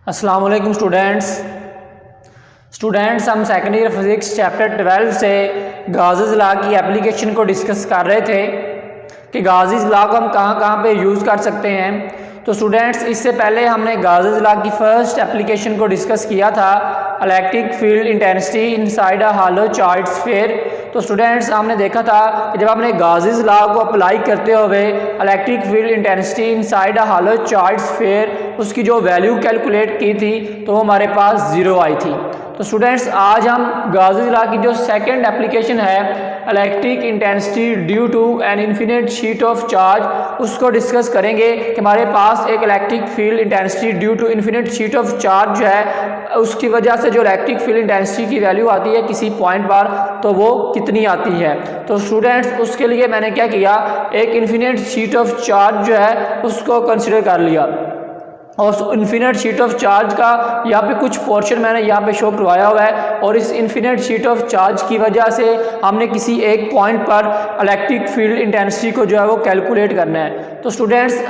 अस्सलाम वालेकुम स्टूडेंट्स हम सेकेंड ईयर फिज़िक्स चैप्टर 12 से गाउस लॉ की एप्लीकेशन को डिस्कस कर रहे थे कि गाउस लॉ को हम कहाँ कहाँ पे यूज़ कर सकते हैं। तो स्टूडेंट्स इससे पहले हमने गाउस लॉ की फर्स्ट एप्लीकेशन को डिस्कस किया था, electric field intensity inside a hollow charge sphere. तो स्टूडेंट्स हमने देखा था कि जब हमने गाउस लॉ को अप्लाई करते हुए electric field intensity inside a hollow charge sphere उसकी जो वैल्यू कैलकुलेट की थी तो हमारे पास 0 आई थी। तो स्टूडेंट्स आज हम गाउस लॉ की जो सेकंड एप्लीकेशन है electric intensity due to an infinite sheet of charge उसको डिस्कस करेंगे कि हमारे पास एक electric field intensity due to infinite sheet of charge जो है उसकी वजह से जो इलेक्ट्रिक फील्ड इंटेंसिटी की वैल्यू आती है किसी पॉइंट पर तो वो कितनी आती है। तो स्टूडेंट्स उसके लिए मैंने क्या किया, एक इन्फिनिट शीट ऑफ चार्ज जो है उसको कंसिडर कर लिया और इन्फिनिट शीट ऑफ चार्ज का यहाँ पे कुछ पोर्शन मैंने यहाँ पे शो करवाया हुआ है और इस इन्फिनिट शीट ऑफ चार्ज की वजह से हमने किसी एक पॉइंट पर इलेक्ट्रिक फील्ड इंटेंसिटी को जो है वो कैलकुलेट करना है। तो स्टूडेंट्स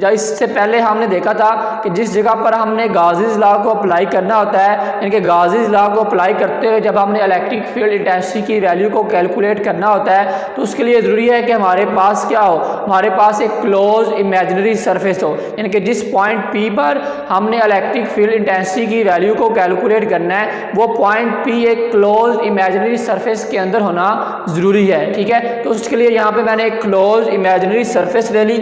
इससे पहले हमने देखा था कि जिस जगह पर हमने गाउस लॉ को अप्लाई करना होता है, इनके गाउस लॉ को अप्लाई करते हुए जब हमने इलेक्ट्रिक फील्ड इंटेंसिटी की वैल्यू को कैलकुलेट करना होता है तो उसके लिए ज़रूरी है कि हमारे पास क्या हो, हमारे पास एक क्लोज इमेजिनरी सरफेस हो, यानी कि जिस पॉइंट P पर हमने इलेक्ट्रिक फील्ड इंटेंसिटी की वैल्यू को कैलकुलेट करना है वो पॉइंट P एक क्लोज इमेजिनरी सरफेस के अंदर होना ज़रूरी है। ठीक है, तो उसके लिए यहाँ पे मैंने एक क्लोज इमेजिनरी सरफेस ले ली,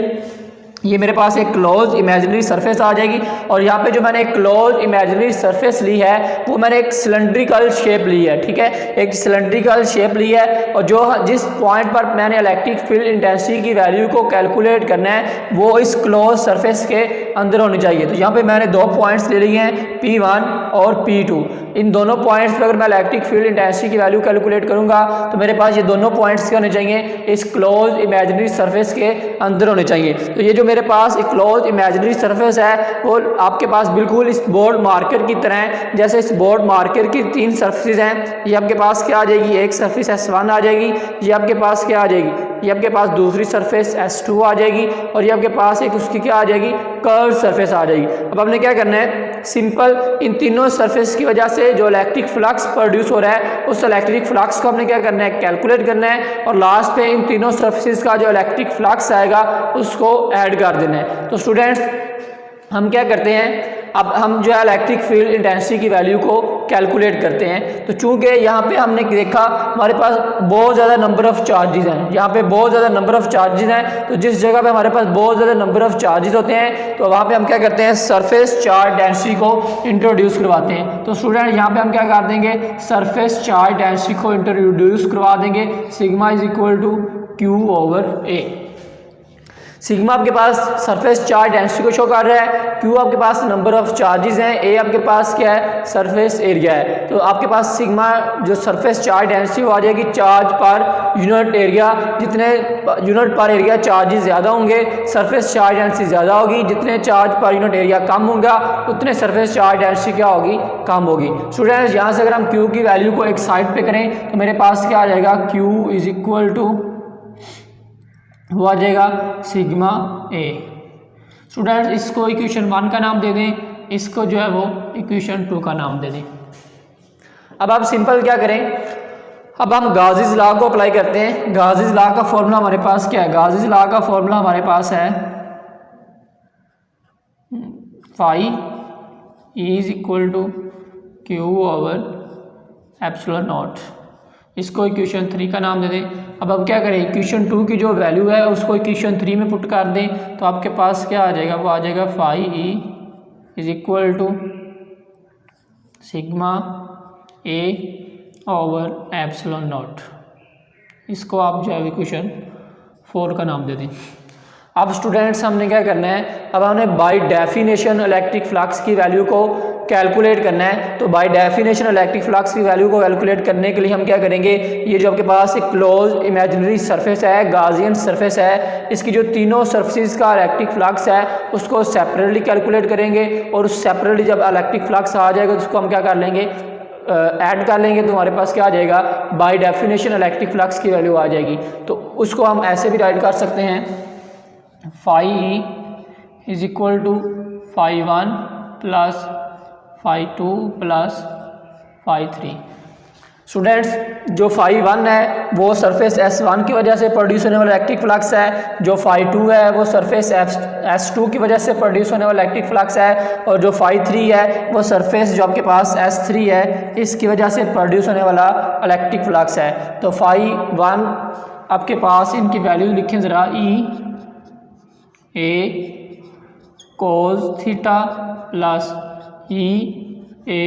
ये मेरे पास एक क्लोज इमेजिनरी सरफेस आ जाएगी और यहाँ पे जो मैंने एक क्लोज इमेजिनरी सरफेस ली है वो मैंने एक सिलेंड्रिकल शेप ली है। ठीक है, एक सिलेंड्रिकल शेप ली है और जिस पॉइंट पर मैंने इलेक्ट्रिक फील्ड इंटेंसिटी की वैल्यू को कैलकुलेट करना है वो इस क्लोज सरफेस के अंदर होनी चाहिए। तो यहाँ पे मैंने दो पॉइंट्स ले लिए हैं P1 और P2। इन दोनों पॉइंट्स पर अगर मैं इलेक्ट्रिक फील्ड इंटेंसिटी की वैल्यू कैलकुलेट करूँगा तो मेरे पास ये दोनों पॉइंट्स क्या होने चाहिए, इस क्लोज इमेजिनरी सरफेस के अंदर होने चाहिए। तो ये जो मेरे पास एक क्लोज इमेजिनरी सरफेस है वो आपके पास बिल्कुल इस बोर्ड मार्कर की तरह है। जैसे इस बोर्ड मार्कर की 3 सरफेसेस हैं, ये आपके पास क्या आ जाएगी, एक सरफेस S1 आ जाएगी, ये आपके पास क्या आ जाएगी, ये आपके पास दूसरी सरफेस S2 आ जाएगी और ये आपके पास एक उसकी क्या आ जाएगी, कर्व सरफेस आ जाएगी। अब हमने क्या करना है, सिंपल इन तीनों सरफेस की वजह से जो इलेक्ट्रिक फ्लक्स प्रोड्यूस हो रहा है उस इलेक्ट्रिक फ्लक्स को हमने क्या करना है, कैलकुलेट करना है और लास्ट पे इन तीनों सरफेस का जो इलेक्ट्रिक फ्लक्स आएगा उसको ऐड कर देना है। तो स्टूडेंट्स हम क्या करते हैं, अब हम जो है इलेक्ट्रिक फील्ड इंटेंसिटी की वैल्यू को कैलकुलेट करते हैं। तो चूंकि यहाँ पे हमने देखा हमारे पास बहुत ज़्यादा नंबर ऑफ़ चार्जेस हैं, यहाँ पे बहुत ज़्यादा नंबर ऑफ़ चार्जेस हैं, तो जिस जगह पे हमारे पास बहुत ज़्यादा नंबर ऑफ़ चार्जेस होते हैं तो वहाँ पे हम क्या करते हैं, सरफेस चार्ज डेंसिटी को इंट्रोड्यूस करवाते हैं। तो स्टूडेंट यहाँ पे हम क्या कर देंगे, सरफेस चार्ज डेंसिटी को इंट्रोड्यूस करवा देंगे, sigma is equal to Q/A। Sigma आपके पास सरफेस चार्ज डेंसिटी को शो कर रहा है, क्यू आपके पास नंबर ऑफ चार्जेस हैं, ए आपके पास क्या है, सरफेस एरिया है। तो आपके पास सिग्मा जो सरफेस चार्ज डेंसिटी वो आ जाएगी चार्ज पर यूनिट एरिया, जितने यूनिट पर एरिया चार्जेस ज़्यादा होंगे सरफेस चार्ज डेंसिटी ज़्यादा होगी, जितने चार्ज पर यूनिट एरिया कम होगा उतने सरफेस चार्ज डेंसिटी क्या होगी, कम होगी। स्टूडेंट्स यहाँ से अगर हम क्यू की वैल्यू को एक साइड पे करें तो मेरे पास क्या आ जाएगा, क्यू इज इक्वल टू वो आ जाएगा सिग्मा A। स्टूडेंट्स इसको इक्वेशन 1 का नाम दे दें, इसको जो है वो इक्वेशन 2 का नाम दे दें। अब आप सिंपल क्या करें, अब हम गाउस लॉ को अप्लाई करते हैं। गाउस लॉ का फॉर्मूला हमारे पास क्या है, गाउस लॉ का फॉर्मूला हमारे पास है phi is equal to Q/ε0। इसको इक्वेशन 3 का नाम दे दें। अब हम क्या करें, इक्वेशन 2 की जो वैल्यू है उसको इक्वेशन 3 में पुट कर दें तो आपके पास क्या आ जाएगा, वो आ जाएगा phi E is equal to sigma A/ε0। इसको आप जो है इक्वेशन 4 का नाम दे दें। अब स्टूडेंट्स हमने क्या करना है, अब हमने बाय डेफिनेशन इलेक्ट्रिक फ्लक्स की वैल्यू को कैलकुलेट करना है। तो बाय डेफिनेशन इलेक्ट्रिक फ्लक्स की वैल्यू को कैलकुलेट करने के लिए हम क्या करेंगे, ये जो आपके पास एक क्लोज इमेजिनरी सरफेस है, गाउसियन सरफेस है, इसकी जो तीनों सरफेस का इलेक्ट्रिक फ्लक्स है उसको सेपरेटली कैलकुलेट करेंगे और उस सेपरेटली जब इलेक्ट्रिक फ्लक्स आ जाएगा तो उसको हम क्या कर लेंगे, ऐड कर लेंगे तो हमारे पास क्या आ जाएगा, बाय डेफिनेशन इलेक्ट्रिक फ्लक्स की वैल्यू आ जाएगी। तो उसको हम ऐसे भी राइट कर सकते हैं, phi E is equal to phi 1 plus φ2 plus φ3। Students जो φ1 है वो सरफेस S1 की वजह से प्रोड्यूस होने वाला इलेक्ट्रिक फ्लक्स है, जो φ2 है वो सरफेस S2 की वजह से प्रोड्यूस होने वाला इलेक्ट्रिक फ्लक्स है, और जो φ3 है वो सरफेस जो आपके पास S3 है इसकी वजह से प्रोड्यूस होने वाला इलेक्ट्रिक फ्लक्स है। तो φ1 आपके पास इनकी वैल्यू लिखें ज़रा, E A cos theta plus E A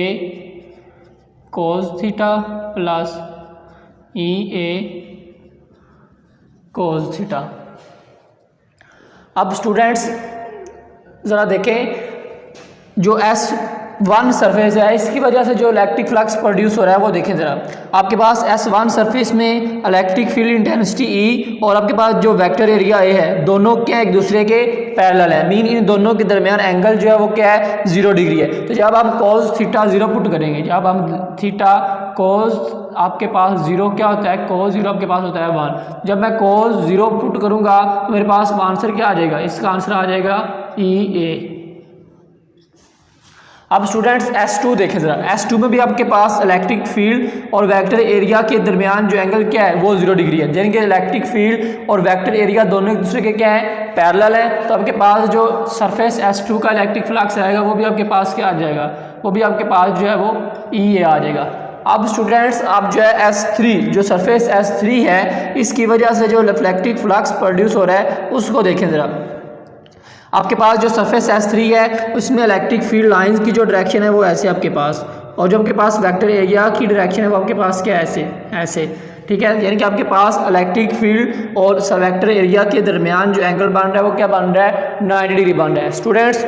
cos theta plus E A cos theta. अब स्टूडेंट्स ज़रा देखें जो S1 सरफेस है इसकी वजह से जो इलेक्ट्रिक फ्लक्स प्रोड्यूस हो रहा है वो देखें ज़रा। आपके पास S1 सरफेस में इलेक्ट्रिक फील्ड इंटेंसिटी E और आपके पास जो वेक्टर एरिया A है दोनों क्या एक दूसरे के पैरेलल है, मीन इन दोनों के दरमियान एंगल जो है वो क्या है 0 डिग्री है। तो जब हम cos थीटा 0 पुट करेंगे, जब हम थीटा cos आपके पास 0 क्या होता है, cos 0 आपके पास होता है 1, जब मैं cos 0 पुट करूंगा तो मेरे पास आंसर क्या आ जाएगा, इसका आंसर आ जाएगा EA। अब स्टूडेंट्स S2 देखें ज़रा, S2 में भी आपके पास इलेक्ट्रिक फील्ड और वेक्टर एरिया के दरमियान जो एंगल क्या है वो 0 डिग्री है, यानी कि इलेक्ट्रिक फील्ड और वेक्टर एरिया दोनों एक दूसरे के क्या है पैरेलल है। तो आपके पास जो सरफेस S2 का इलेक्ट्रिक फ्लक्स आएगा वो भी आपके पास क्या आ जाएगा, वो भी आपके पास जो है वो EA आ जाएगा। अब स्टूडेंट्स आप जो है S3 जो सरफेस S3 है इसकी वजह से जो इलेक्ट्रिक फ्लक्स प्रोड्यूस हो रहा है उसको देखें ज़रा। आपके पास जो सरफेस S3 है उसमें इलेक्ट्रिक फील्ड लाइंस की जो डायरेक्शन है वो ऐसे आपके पास, और जो आपके पास वेक्टर एरिया की डायरेक्शन है वो आपके पास क्या ऐसे ऐसे, ठीक है। यानी कि आपके पास इलेक्ट्रिक फील्ड और वेक्टर एरिया के दरमियान जो एंगल बन रहा है वो क्या बन रहा है 90 डिग्री बन रहा है। स्टूडेंट्स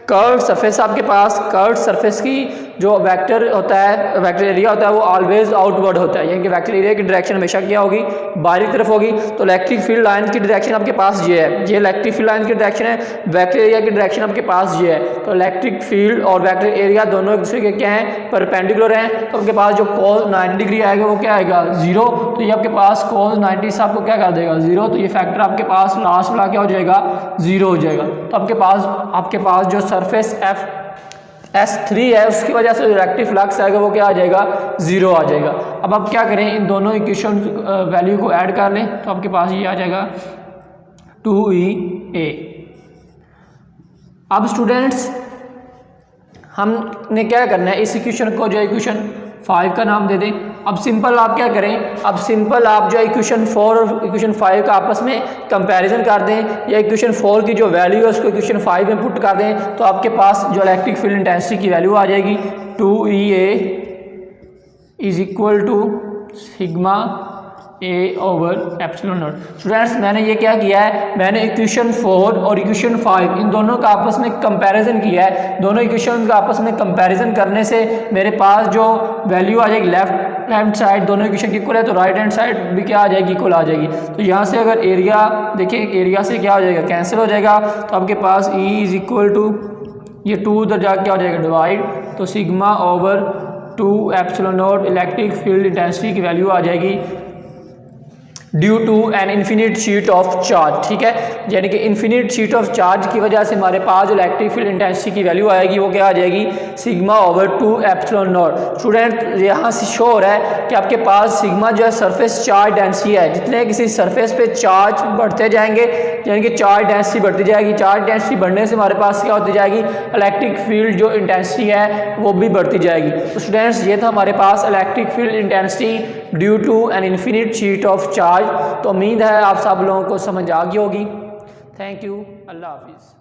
कर्व सरफेस आपके पास, कर्व सरफेस की जो वेक्टर होता है वेक्टर एरिया होता है वो ऑलवेज आउटवर्ड होता है, यानी कि वेक्टर एरिया की डायरेक्शन हमेशा क्या होगी बाहरी तरफ होगी। तो इलेक्ट्रिक फील्ड लाइन की डायरेक्शन आपके पास ये है, ये इलेक्ट्रिक फील्ड लाइन की डायरेक्शन है, वेक्टर एरिया की डायरेक्शन आपके पास ये है। तो इलेक्ट्रिक फील्ड और वेक्टर एरिया दोनों एक दूसरे के क्या हैं परपेंडिकुलर हैं। तो आपके पास जो cos 90 डिग्री आएगा वो क्या आएगा 0, तो ये आपके पास cos 90 से आपको क्या कर देगा 0, तो ये फैक्टर आपके पास लास्ट वाला क्या हो जाएगा 0 हो जाएगा। तो आपके पास जो सरफेस S3 है उसकी वजह से जो इलेक्ट्रिक फ्लक्स आएगा वो क्या आ जाएगा 0 आ जाएगा। अब आप क्या करें इन दोनों इक्वेशन वैल्यू को ऐड कर लें तो आपके पास ये आ जाएगा 2EA। अब स्टूडेंट्स हमने क्या करना है इस इक्वेशन को जो इक्वेशन 5 का नाम दे दें। अब सिंपल आप क्या करें, अब सिंपल आप जो इक्वेशन 4 और इक्वेशन 5 का आपस में कंपैरिजन कर दें, या इक्वेशन 4 की जो वैल्यू है उसको इक्वेशन 5 में पुट कर दें, तो आपके पास जो इलेक्ट्रिक फील्ड इंटेंसिटी की वैल्यू आ जाएगी 2EA is equal to sigma A/ε0। Students मैंने ये क्या किया है, मैंने इक्वेशन 4 और इक्वेशन 5 इन दोनों का आपस में कंपैरिजन किया है। दोनों इक्वेशन का आपस में कंपैरिजन करने से मेरे पास जो वैल्यू आ जाएगी लेफ्ट हैंड साइड दोनों इक्वेशन इक्वल है तो राइट हैंड साइड भी क्या आ जाएगी इक्वल आ जाएगी। तो यहाँ से अगर एरिया देखिए एरिया से क्या हो जाएगा कैंसिल हो जाएगा, तो आपके पास E इज इक्वल टू ये 2 उधर जाके क्या हो जाएगा डिवाइड, तो sigma over 2ε0 electric field intensity की वैल्यू आ जाएगी due to an infinite sheet of charge. ठीक है, यानी कि इन्फिनिट शीट ऑफ चार्ज की वजह से हमारे पास जो इलेक्ट्रिक फील्ड इंटेंसिटी की वैल्यू आएगी वो क्या आ जाएगी सिग्मा ओवर 2ε0। स्टूडेंट यहाँ से शो हो रहा है कि आपके पास सिग्मा जो है सरफेस चार्ज डेंसिटी है, जितने किसी सरफेस पे चार्ज बढ़ते जाएंगे यानी कि चार्ज डेंसिटी बढ़ती जाएगी, चार्ज डेंसिटी बढ़ने से हमारे पास क्या होती जाएगी इलेक्ट्रिक फील्ड जो इंटेंसिटी है वो भी बढ़ती जाएगी। तो स्टूडेंट्स ये था हमारे पास electric field intensity due to an infinite sheet of charge. तो उम्मीद है आप सब लोगों को समझ आ गई होगी। थैंक यू, अल्लाह हाफिज़।